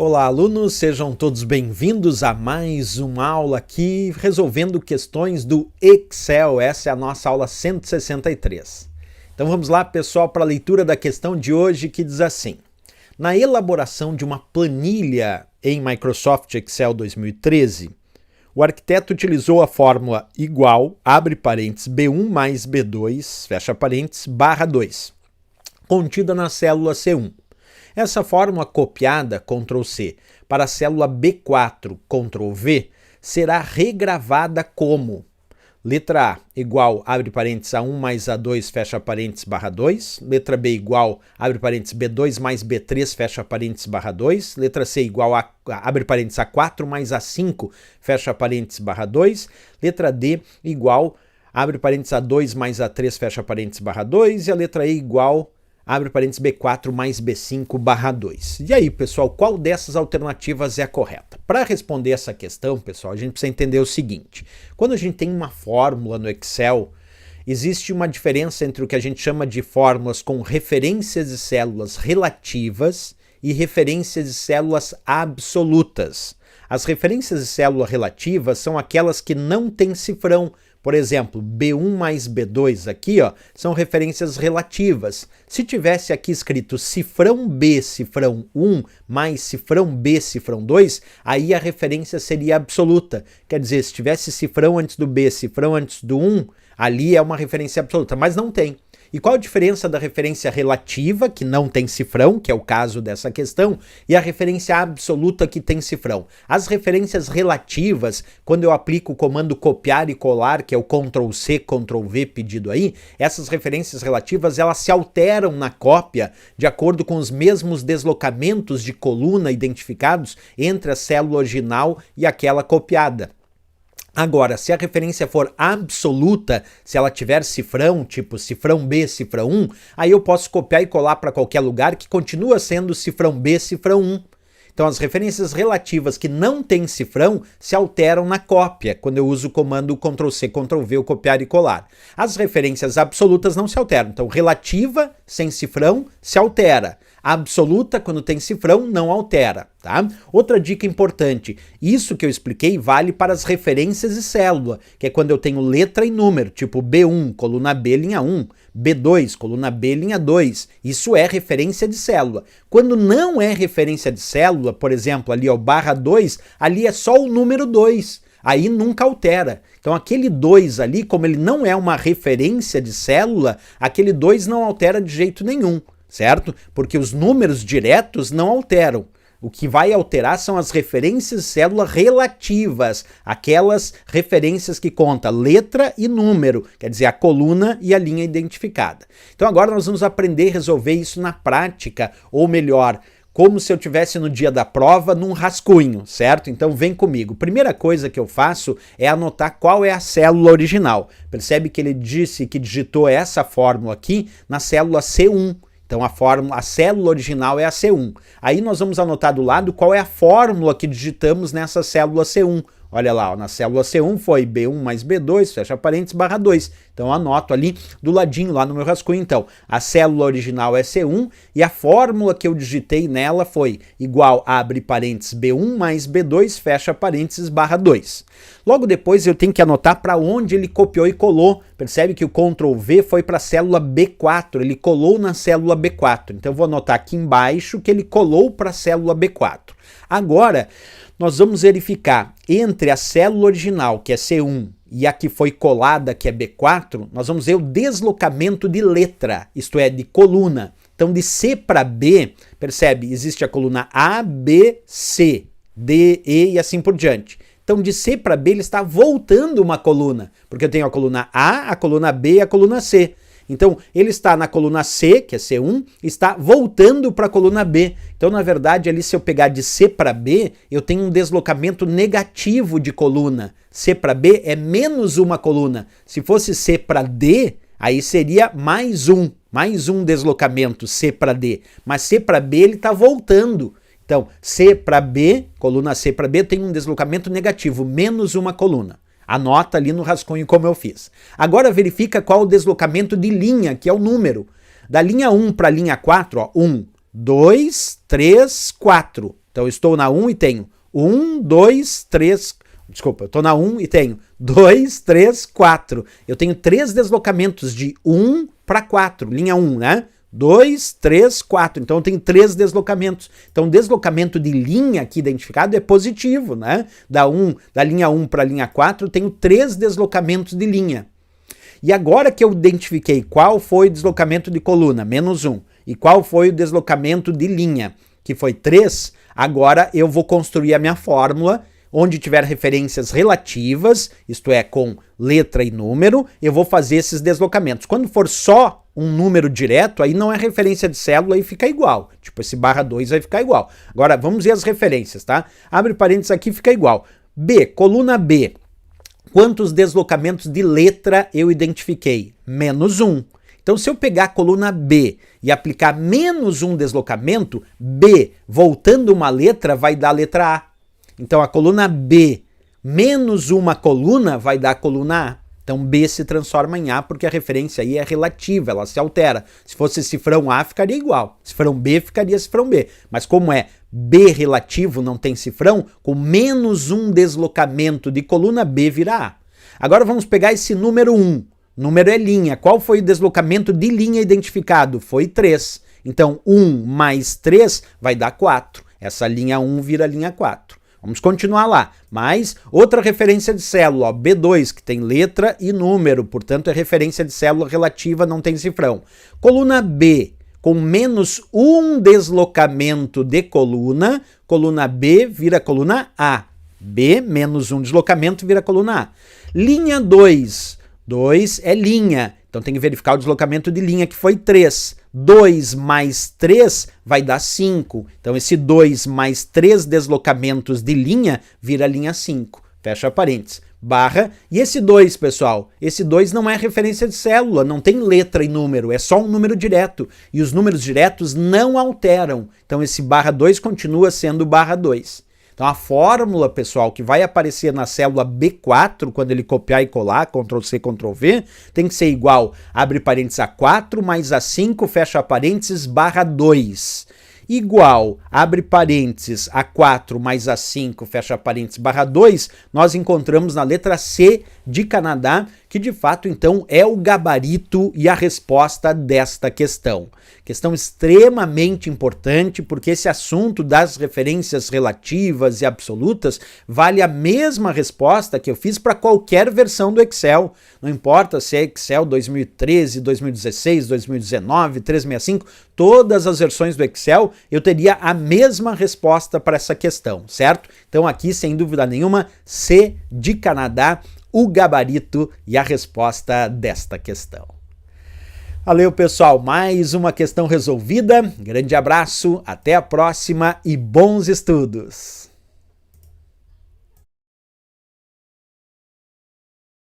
Olá, alunos, sejam todos bem-vindos a mais uma aula aqui resolvendo questões do Excel. Essa é a nossa aula 163. Então vamos lá, pessoal, para a leitura da questão de hoje que diz assim: na elaboração de uma planilha em Microsoft Excel 2013, o arquiteto utilizou a fórmula igual, abre parênteses, B1 mais B2, fecha parênteses, barra 2, contida na célula C1. Essa fórmula copiada, Ctrl+C, para a célula B4, Ctrl+V, será regravada como letra A igual, abre parênteses, A1 mais A2, fecha parênteses, barra 2. Letra B igual, abre parênteses, B2 mais B3, fecha parênteses, barra 2. Letra C igual, abre parênteses, A4 mais A5, fecha parênteses, barra 2. Letra D igual, abre parênteses, A2 mais A3, fecha parênteses, barra 2. E a letra E igual, abre parênteses, B4 mais B5 barra 2. E aí, pessoal, qual dessas alternativas é a correta? Para responder essa questão, pessoal, a gente precisa entender o seguinte. Quando a gente tem uma fórmula no Excel, existe uma diferença entre o que a gente chama de fórmulas com referências de células relativas e referências de células absolutas. As referências de célula relativas são aquelas que não têm cifrão. Por exemplo, B1 mais B2 aqui, ó, são referências relativas. Se tivesse aqui escrito cifrão B, cifrão 1, mais cifrão B, cifrão 2, aí a referência seria absoluta. Quer dizer, se tivesse cifrão antes do B, cifrão antes do 1, ali é uma referência absoluta, mas não tem. E qual a diferença da referência relativa, que não tem cifrão, que é o caso dessa questão, e a referência absoluta, que tem cifrão? As referências relativas, quando eu aplico o comando copiar e colar, que é o Ctrl+C, Ctrl+V pedido aí, essas referências relativas, elas se alteram na cópia de acordo com os mesmos deslocamentos de coluna identificados entre a célula original e aquela copiada. Agora, se a referência for absoluta, se ela tiver cifrão, tipo cifrão B, cifrão 1, aí eu posso copiar e colar para qualquer lugar que continua sendo cifrão B, cifrão 1. Então as referências relativas que não têm cifrão se alteram na cópia, quando eu uso o comando Ctrl+C, Ctrl+V, o copiar e colar. As referências absolutas não se alteram. Então relativa, sem cifrão, se altera. A absoluta, quando tem cifrão, não altera, tá? Outra dica importante, isso que eu expliquei vale para as referências de célula, que é quando eu tenho letra e número, tipo B1, coluna B, linha 1, B2, coluna B, linha 2, isso é referência de célula. Quando não é referência de célula, por exemplo, ali ó, barra 2, ali é só o número 2. Aí nunca altera. Então aquele 2 ali, como ele não é uma referência de célula, aquele 2 não altera de jeito nenhum, certo? Porque os números diretos não alteram. O que vai alterar são as referências de célula relativas, aquelas referências que conta letra e número, quer dizer, a coluna e a linha identificada. Então agora nós vamos aprender a resolver isso na prática, ou melhor, como se eu tivesse no dia da prova num rascunho, certo? Então vem comigo. Primeira coisa que eu faço é anotar qual é a célula original. Percebe que ele disse que digitou essa fórmula aqui na célula C1. Então a célula original é a C1. Aí nós vamos anotar do lado qual é a fórmula que digitamos nessa célula C1. Olha lá, ó, na célula C1 foi B1 mais B2, fecha parênteses, barra 2. Então eu anoto ali do ladinho, lá no meu rascunho. Então, a célula original é C1 e a fórmula que eu digitei nela foi igual, abre parênteses, B1 mais B2, fecha parênteses, barra 2. Logo depois eu tenho que anotar para onde ele copiou e colou. Percebe que o Ctrl+V foi para a célula B4, ele colou na célula B4. Então eu vou anotar aqui embaixo que ele colou para a célula B4. Agora, nós vamos verificar entre a célula original, que é C1, e a que foi colada, que é B4, nós vamos ver o deslocamento de letra, isto é, de coluna. Então, de C para B, percebe, existe a coluna A, B, C, D, E e assim por diante. Então, de C para B, ele está voltando uma coluna, porque eu tenho a coluna A, a coluna B e a coluna C. Então, ele está na coluna C, que é C1, está voltando para a coluna B. Então, na verdade, ali se eu pegar de C para B, eu tenho um deslocamento negativo de coluna. C para B é menos uma coluna. Se fosse C para D, aí seria mais um deslocamento, C para D. Mas C para B ele está voltando. Então, C para B, coluna C para B, tem um deslocamento negativo, menos uma coluna. Anota ali no rascunho como eu fiz. Agora verifica qual o deslocamento de linha, que é o número. Da linha 1 para a linha 4, ó, 1, 2, 3, 4. Então eu estou na 1 e tenho 1, 2, 3... Desculpa, eu estou na 1 e tenho 2, 3, 4. Eu tenho 3 deslocamentos de 1 para 4, linha 1, né? 2, 3, 4. Então eu tenho 3 deslocamentos. Então o deslocamento de linha aqui identificado é positivo, né? Da linha 1 para a linha 4, eu tenho 3 deslocamentos de linha. E agora que eu identifiquei qual foi o deslocamento de coluna, menos 1, e qual foi o deslocamento de linha, que foi 3, agora eu vou construir a minha fórmula. Onde tiver referências relativas, isto é, com letra e número, eu vou fazer esses deslocamentos. Quando for só um número direto, aí não é referência de célula e fica igual. Tipo, esse /2 vai ficar igual. Agora, vamos ver as referências, tá? Abre parênteses aqui, fica igual. B, coluna B. Quantos deslocamentos de letra eu identifiquei? Menos 1. Então, se eu pegar a coluna B e aplicar menos um deslocamento, B, voltando uma letra, vai dar a letra A. Então, a coluna B menos uma coluna vai dar a coluna A. Então, B se transforma em A porque a referência aí é relativa, ela se altera. Se fosse cifrão A, ficaria igual. Cifrão B, ficaria cifrão B. Mas como é B relativo, não tem cifrão, com menos um deslocamento de coluna, B vira A. Agora, vamos pegar esse número 1. Número é linha. Qual foi o deslocamento de linha identificado? Foi 3. Então, 1 mais 3 vai dar 4. Essa linha 1 vira linha 4. Vamos continuar lá. Mais outra referência de célula, ó, B2, que tem letra e número, portanto é referência de célula relativa, não tem cifrão. Coluna B, com menos um deslocamento de coluna, coluna B vira coluna A. B menos um deslocamento vira coluna A. Linha 2, 2 é linha, então tem que verificar o deslocamento de linha, que foi 3. 2 mais 3 vai dar 5. Então esse 2 mais 3 deslocamentos de linha vira linha 5. Fecha parênteses. Barra. E esse 2, pessoal? Esse 2 não é referência de célula, não tem letra e número, é só um número direto. E os números diretos não alteram. Então esse /2 continua sendo /2. Então a fórmula, pessoal, que vai aparecer na célula B4, quando ele copiar e colar, Ctrl+C, Ctrl+V, tem que ser igual, abre parênteses, a 4 mais a 5, fecha parênteses, /2. Igual, abre parênteses, a 4 mais a 5, fecha parênteses, /2, nós encontramos na letra C de Canadá, que de fato, então, é o gabarito e a resposta desta questão. Questão extremamente importante, porque esse assunto das referências relativas e absolutas vale a mesma resposta que eu fiz para qualquer versão do Excel. Não importa se é Excel 2013, 2016, 2019, 365, todas as versões do Excel, eu teria a mesma resposta para essa questão, certo? Então aqui, sem dúvida nenhuma, C de Canadá, o gabarito e a resposta desta questão. Valeu, pessoal, mais uma questão resolvida. Grande abraço, até a próxima e bons estudos!